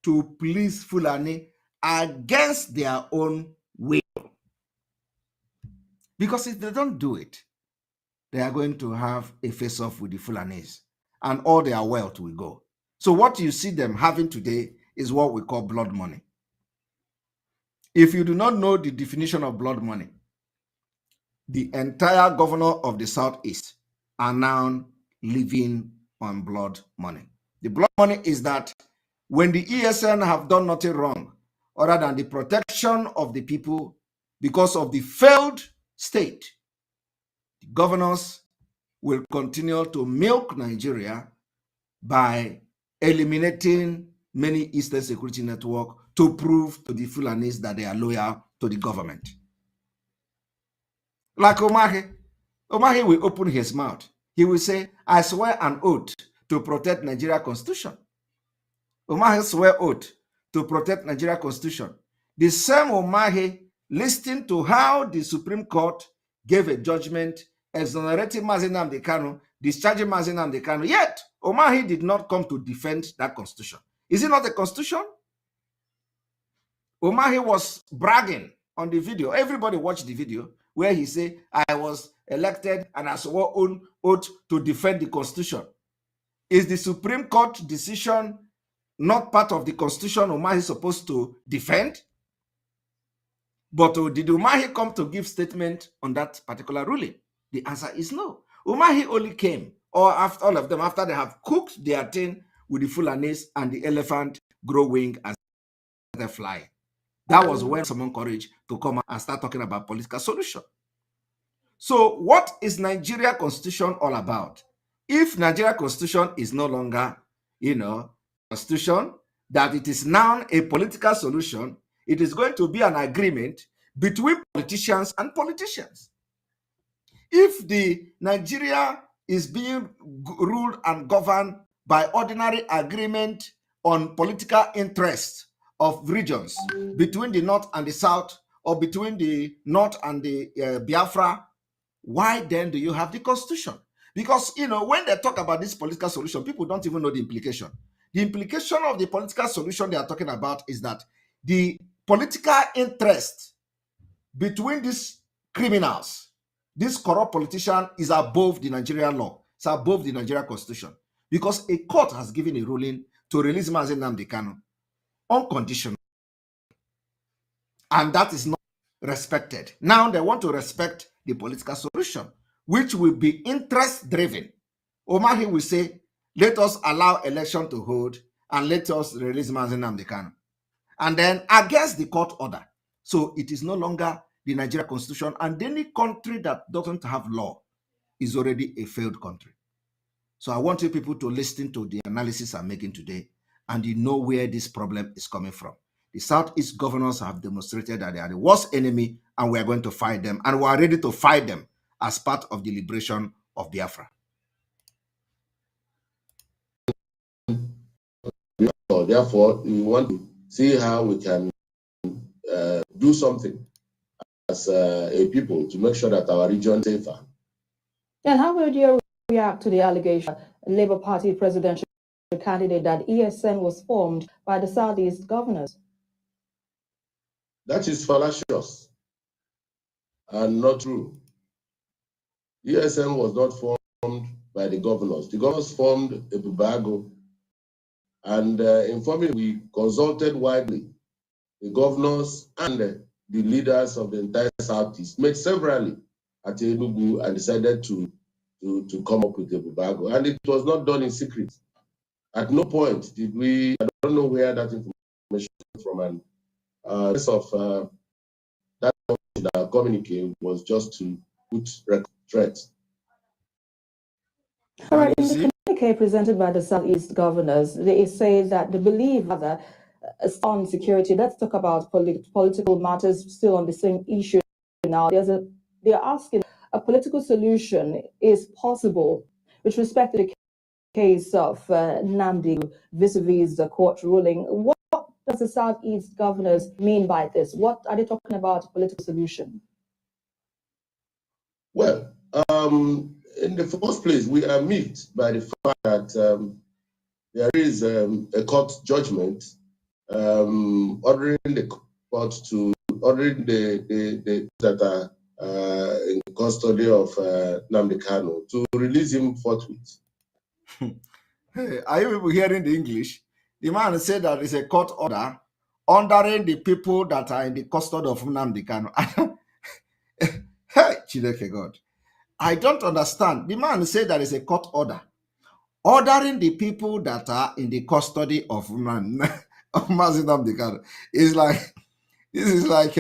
to please Fulani against their own will. Because if they don't do it, they are going to have a face-off with the Fulanis and all their wealth will go. So what you see them having today is what we call blood money. If you do not know the definition of blood money, the entire governor of the Southeast are now living on blood money. The blood money is that when the ESN have done nothing wrong, other than the protection of the people because of the failed state, the governors will continue to milk Nigeria by eliminating many Eastern Security Network to prove to the Fulanis that they are loyal to the government. Like Omahe will open his mouth. He will say, I swear an oath to protect Nigeria Constitution. Omahe swear oath to protect Nigeria Constitution. The same Omahe listened to how the Supreme Court gave a judgment exonerating Mazi Nnamdi Kanu, discharging Mazi Nnamdi Kanu. Yet, Omahe did not come to defend that constitution. Is it not a constitution? Omahe was bragging on the video. Everybody watched the video where he said, I was elected and I swore on oath to defend the constitution. Is the Supreme Court decision not part of the constitution Omahe is supposed to defend? But did Umahi come to give statement on that particular ruling? The answer is no. Umahi only came, or after all of them, after they have cooked their thing with the Fulanis and the elephant grow wing as they fly. That was when someone courage to come and start talking about political solution. So what is Nigeria Constitution all about? If Nigeria Constitution is no longer, constitution, that it is now a political solution, it is going to be an agreement between politicians and politicians. If the Nigeria is being ruled and governed by ordinary agreement on political interests of regions between the North and the South, or between the North and the Biafra, why then do you have the Constitution? Because, when they talk about this political solution, people don't even know the implication. The implication of the political solution they are talking about is that the political interest between these criminals, this corrupt politician, is above the Nigerian law. It's above the Nigerian Constitution. Because a court has given a ruling to release Mazi Nnamdi Kanu unconditional. And that is not respected. Now they want to respect the political solution, which will be interest-driven. Omahi will say, let us allow election to hold and let us release Mazi Nnamdi Kanu. And then against the court order. So it is no longer the Nigerian Constitution, and any country that doesn't have law is already a failed country. So I want you people to listen to the analysis I'm making today, and you know where this problem is coming from. The Southeast governors have demonstrated that they are the worst enemy, and we are going to fight them, and we are ready to fight them as part of the liberation of Biafra. Therefore, we want to see how we can do something as a people to make sure that our region is safer. And how would you react to the allegation Labour Party presidential candidate that ESN was formed by the Southeast governors? That is fallacious and not true. ESN was not formed by the governors. The governors formed a Bubago, and informally, we consulted widely the governors and the leaders of the entire Southeast, met severally at Enugu, and decided to come up with a Bubago. And it was not done in secret. At no point did we, I don't know where that information came from, and of that communique was just to put threats. All right, in the communique presented by the Southeast governors, they say that they believe rather on security. Let's talk about political matters still on the same issue now. They're asking a political solution is possible with respect to the case of Nnamdi vis-a-vis the court ruling. What does the Southeast governors mean by this? What are they talking about, a political solution? Well, in the first place, we are miffed by the fact that there is a court judgment ordering the court to ordering the that are in custody of Nnamdi Kanu to release him forthwith. Hey, are you people hearing the English? The man said that it's a court order ordering the people that are in the custody of Nnamdi Kanu. Hey, Chideke God. I don't understand. The man said that it's a court order ordering the people that are in the custody of Mazi Nnamdi Kanu. It's like, this is like,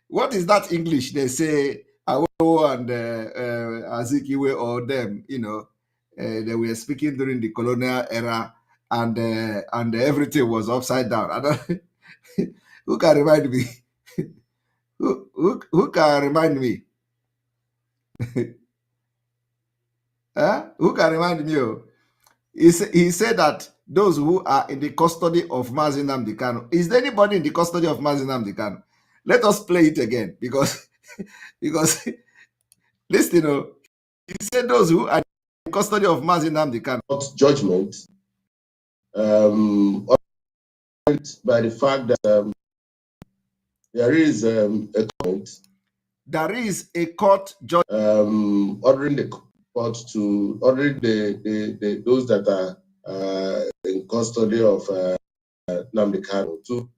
what is that English? They say, Awo and Azikiwe or them, they were speaking during the colonial era, and everything was upside down. I don't, who can remind me? who can remind me? Huh? Who can remind me? He said that those who are in the custody of Mazi Nnamdi Kanu. Is there anybody in the custody of Mazi Nnamdi Kanu? Let us play it again, because listen, he said those who are in the custody of Mazi Nnamdi Kanu. Judgment by the fact that there is a court. There is a court judgment ordering the court to ordering the those that are in custody of Nnamdi Kanu to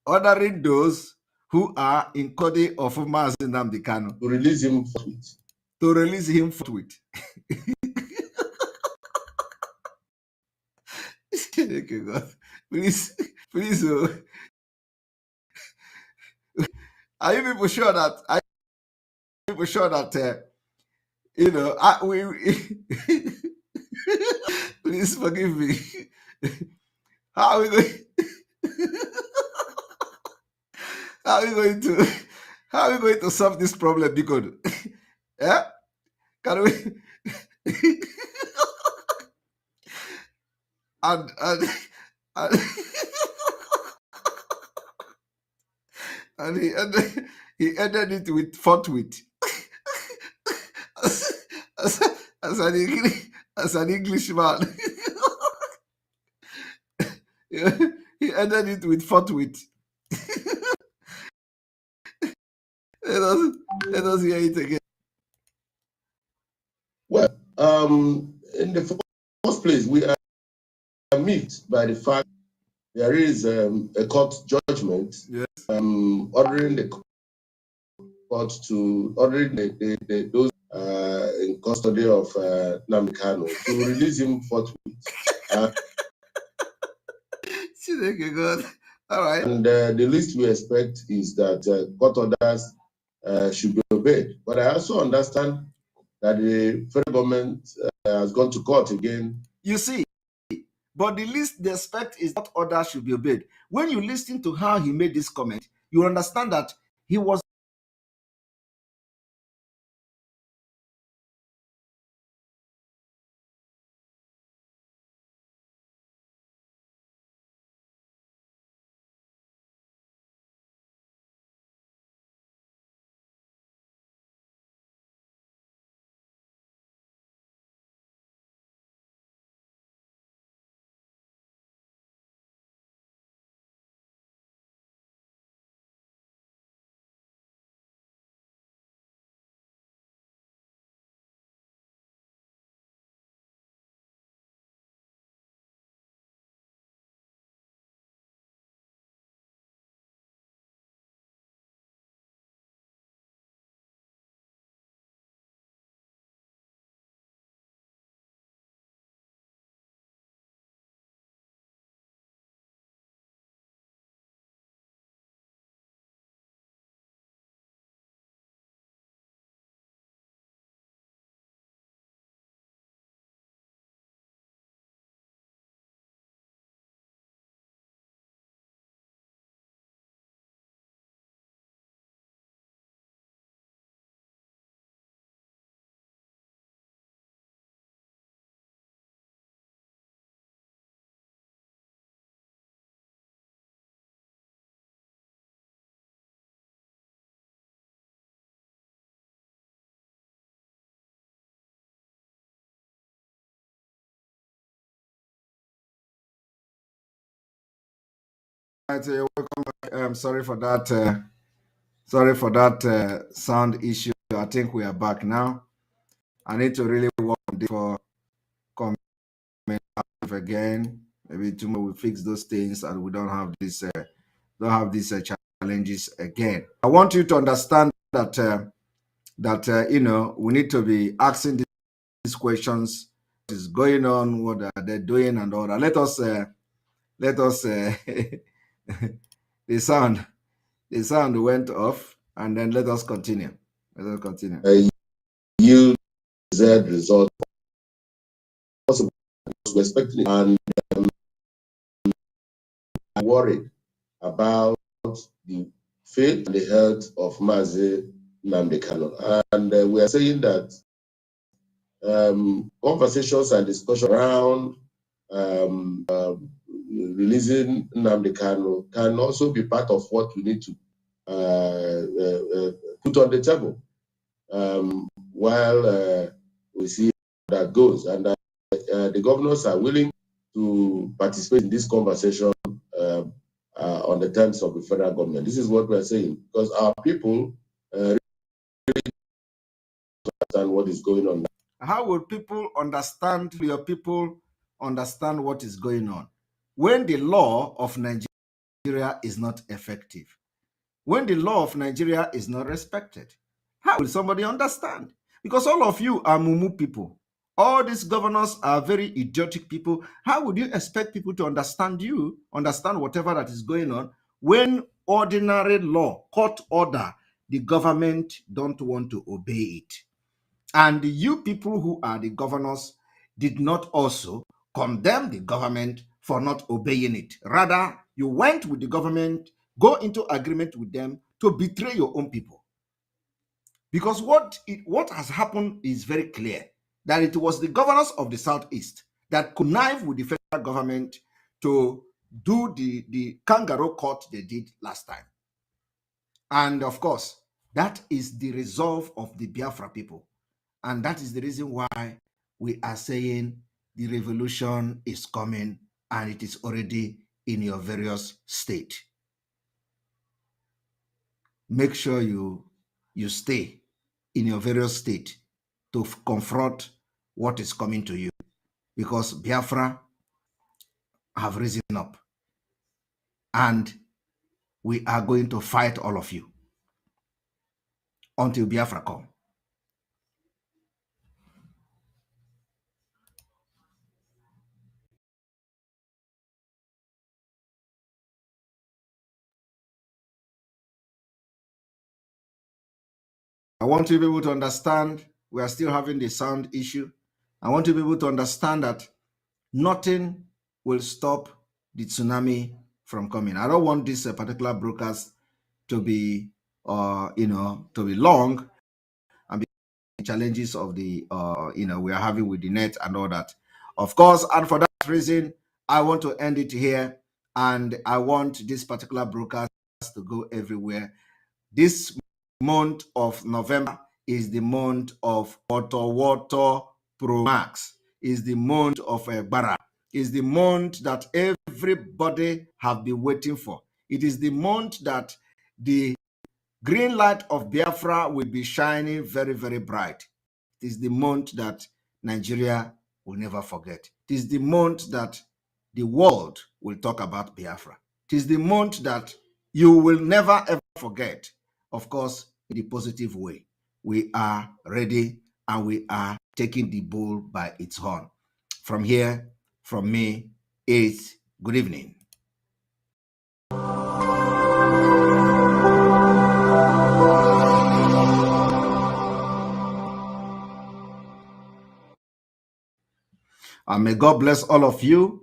ordering those who are in custody of Mazi Nnamdi Kanu to release him forthwith. To release him forthwith. Okay, God. Please. Are you people sure that? Please forgive me. How are we going? How are we going to solve this problem, because yeah? Can we? and And, and he ended it with forthwith. as, as as an Englishman. He ended it with forthwith. Let us hear it again. Well, in the first place, we are moved by the fact there is a court judgment, yes, ordering the court to ordering those in custody of Nnamdi Kanu to release him forthwith. God. All right. And the least we expect is that court orders should be obeyed. But I also understand that the federal government has gone to court again. You see, but the least they expect is that order should be obeyed. When you listen to how he made this comment, you understand that he was welcome back. I'm sorry for that. Sorry for that sound issue. I think we are back now. I need to really work on this for coming again. Maybe tomorrow we fix those things and we don't have these challenges again. I want you to understand that you know, we need to be asking these questions. What is going on? What are they doing? And all that. Let us the sound went off, and then let us continue. Let us continue. Yield Z result possible we're expecting, and I'm worried about the faith and the health of Mazi Nnamdi Kanu. And we are saying that conversations and discussion around releasing Nnamdi Kanu can also be part of what we need to put on the table while we see how that goes. And the governors are willing to participate in this conversation on the terms of the federal government. This is what we're saying, because our people really understand what is going on now. How will people understand, your people understand what is going on when the law of Nigeria is not effective? When the law of Nigeria is not respected? How will somebody understand? Because all of you are mumu people. All these governors are very idiotic people. How would you expect people to understand you, understand whatever that is going on, when ordinary law, court order, the government don't want to obey it? And you people who are the governors did not also condemn the government for not obeying it. Rather, you went with the government, go into agreement with them to betray your own people. Because what has happened is very clear, that it was the governors of the Southeast that connived with the federal government to do the kangaroo court they did last time. And of course, that is the resolve of the Biafra people. And that is the reason why we are saying the revolution is coming and it is already in your various state. Make sure you stay in your various state to confront what is coming to you, because Biafra have risen up and we are going to fight all of you until Biafra come. I want you to be able to understand we are still having the sound issue. I want you to be able to understand that nothing will stop the tsunami from coming. I don't want this particular broadcast to be, to be long and be challenges of the, we are having with the net and all that. Of course, and for that reason, I want to end it here, and I want this particular broadcast to go everywhere. This month of November is the month of Water Pro Max, is the month of Bara, is the month that everybody have been waiting for. It is the month that the green light of Biafra will be shining very, very bright. It is the month that Nigeria will never forget. It is the month that the world will talk about Biafra. It is the month that you will never ever forget, of course, in the positive way. We are ready and we are taking the bull by its horn. From here, from me, it's good evening. And may God bless all of you.